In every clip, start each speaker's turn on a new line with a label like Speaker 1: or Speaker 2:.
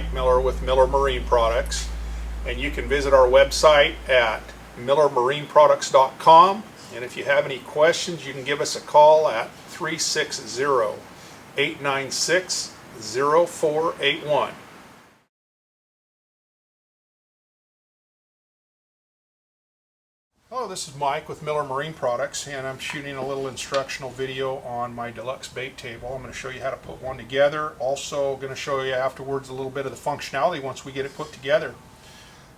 Speaker 1: Mike Miller with Miller Marine Products, and you can visit our website at millermarineproducts.com, and if you have any questions you can give us a call at 360-896-0481. Hello, this is Mike with Miller Marine Products, and I'm shooting a little instructional video on my Deluxe bait table. I'm going to show you how to put one together. Also going to show you afterwards a little bit of the functionality once we get it put together.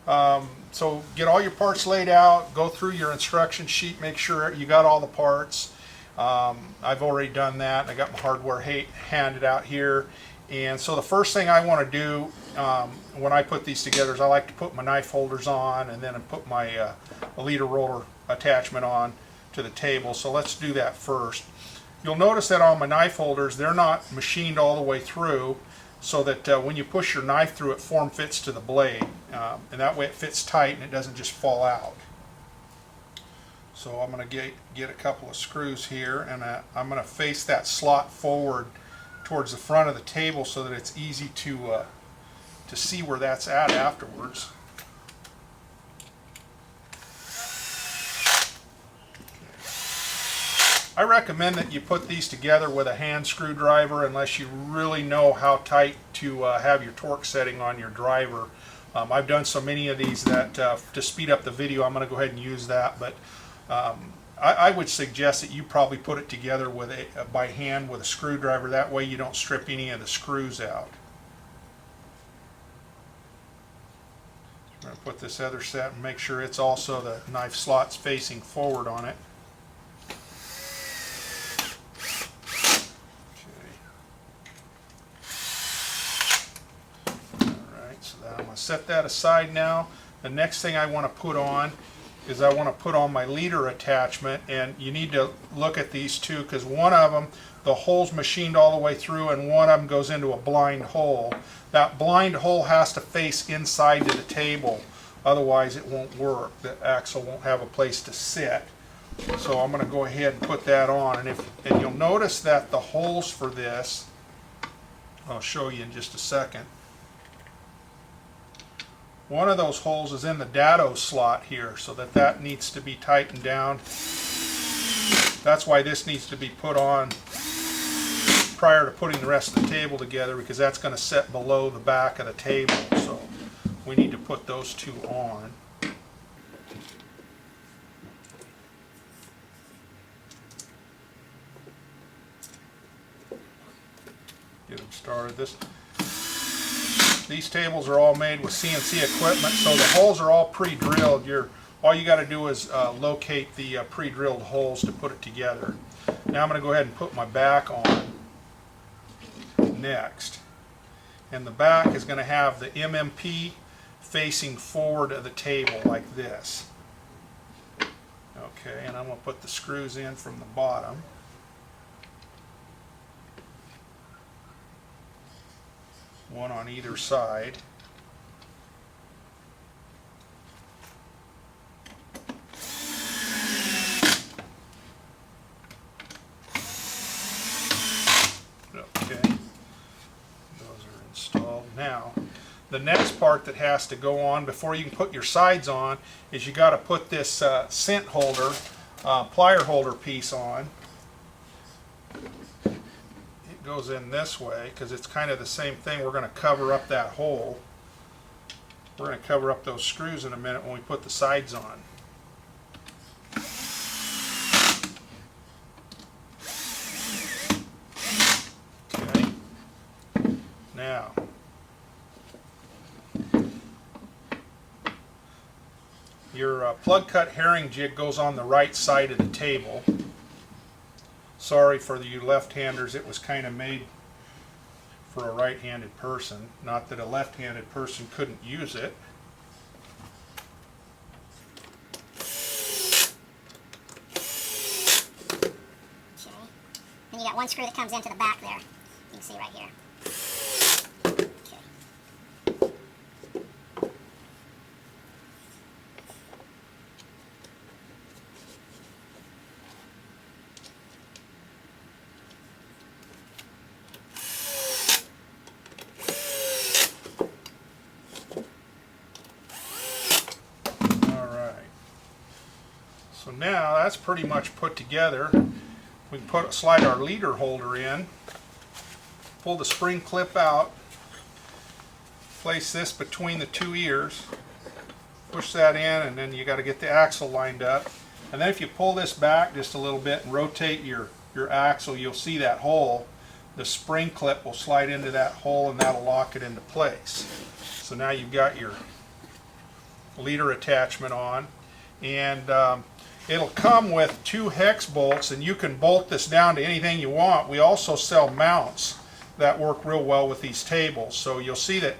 Speaker 1: So get all your parts laid out, go through your instruction sheet, make sure you got all the parts. I've already done that. I got my hardware handed out here. And so the first thing I want to do when I put these together is I like to put my knife holders on, and then I put my leader roller attachment on to the table. So let's do that first. You'll notice that on my knife holders, they're not machined all the way through, so that when you push your knife through, it form fits to the blade, and that way it fits tight and it doesn't just fall out. So I'm going to get a couple of screws here, and I'm going to face that slot forward towards the front of the table so that it's easy to see where that's at afterwards. I recommend that you put these together with a hand screwdriver unless you really know how tight to have your torque setting on your driver. I've done so many of these that to speed up the video I'm going to go ahead and use that, but I would suggest that you probably put it together with by hand with a screwdriver. That way you don't strip any of the screws out. I'm going to put this other set and make sure it's also the knife slots facing forward on it. I'm going to set that aside now. The next thing I want to put on is I want to put on my leader attachment, and you need to look at these two because one of them, the hole's machined all the way through, and one of them goes into a blind hole. That blind hole has to face inside to the table, otherwise it won't work. The axle won't have a place to sit. So I'm going to go ahead and put that on, and you'll notice that the holes for this, I'll show you in just a second. One of those holes is in the dado slot here, so that needs to be tightened down. That's why this needs to be put on prior to putting the rest of the table together, because that's going to set below the back of the table. So we need to put those two on. Get them started. These tables are all made with CNC equipment, so the holes are all pre-drilled. All you got to do is locate the pre-drilled holes to put it together. Now I'm going to go ahead and put my back on next. And the back is going to have the MMP facing forward of the table like this. Okay, and I'm going to put the screws in from the bottom. One on either side. Okay, those are installed. Now, the next part that has to go on before you can put your sides on is you got to put this scent holder, plier holder piece on. Goes in this way because it's kind of the same thing. We're going to cover up that hole. We're going to cover up those screws in a minute when we put the sides on. Okay. Now, your plug cut herring jig goes on the right side of the table. Sorry for you left-handers, it was kind of made for a right-handed person. Not that a left-handed person couldn't use it.
Speaker 2: Okay. And you got one screw that comes into the back there. You can see right here.
Speaker 1: So now that's pretty much put together. We can slide our leader holder in, pull the spring clip out, place this between the two ears, push that in, and then you got to get the axle lined up. And then if you pull this back just a little bit and rotate your axle, you'll see that hole. The spring clip will slide into that hole and that'll lock it into place. So now you've got your leader attachment on, and it'll come with 2 hex bolts, and you can bolt this down to anything you want. We also sell mounts that work real well with these tables. So you'll see that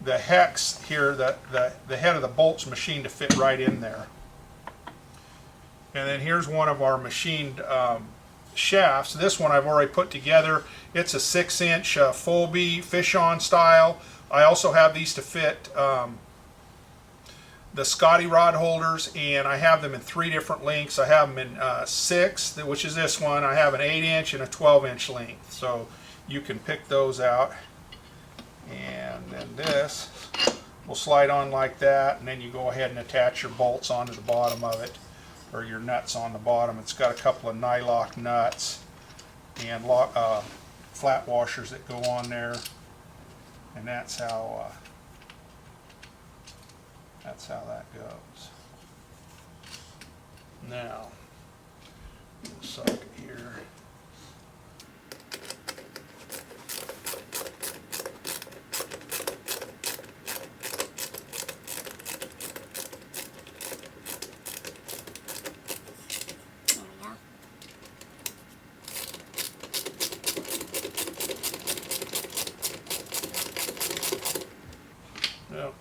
Speaker 1: the hex here, the head of the bolt's machined to fit right in there. And then here's one of our machined shafts. This one I've already put together. It's a 6-inch Folby fish-on style. I also have these to fit the Scotty rod holders, and I have them in 3 different lengths. I have them in 6, which is this one. I have an 8-inch and a 12-inch length, so you can pick those out. And then this will slide on like that, and then you go ahead and attach your bolts onto the bottom of it, or your nuts on the bottom. It's got a couple of nylock nuts and flat washers that go on there, and that's how that goes. Now, socket here.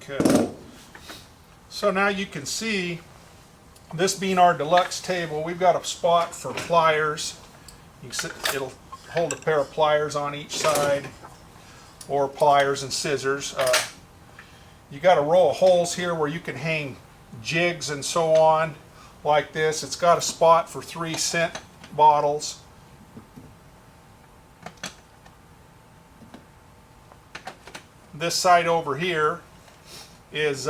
Speaker 1: Okay, so now you can see, this being our deluxe table, we've got a spot for pliers. You can it'll hold a pair of pliers on each side, or pliers and scissors. You got a row of holes here where you can hang jigs and so on, like this. It's got a spot for 3 scent bottles. This side over here is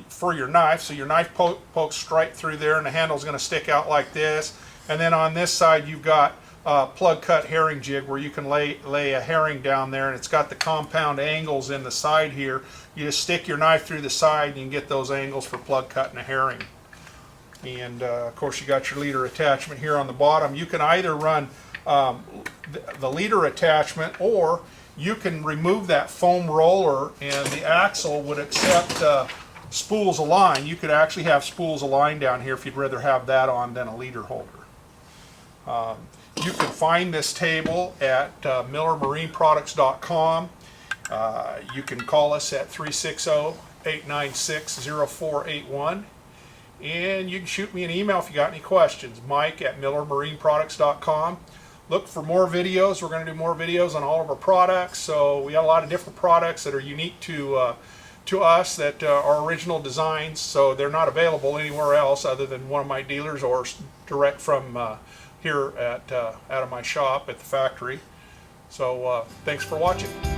Speaker 1: for your knife, so your knife pokes straight through there, and the handle's going to stick out like this. And then on this side you've got a plug cut herring jig where you can lay a herring down there, and it's got the compound angles in the side here. You just stick your knife through the side and you can get those angles for plug cutting a herring. And of course you got your leader attachment here on the bottom. You can either run the leader attachment, or you can remove that foam roller and the axle would accept spools aligned. You could actually have spools aligned down here if you'd rather have that on than a leader holder. You can find this table at millermarineproducts.com. You can call us at 360-896-0481. And you can shoot me an email if you got any questions. Mike at millermarineproducts.com. Look for more videos. We're going to do more videos on all of our products. So we got a lot of different products that are unique to us, that are original designs. So they're not available anywhere else other than one of my dealers or direct from here out of my shop at the factory. So thanks for watching.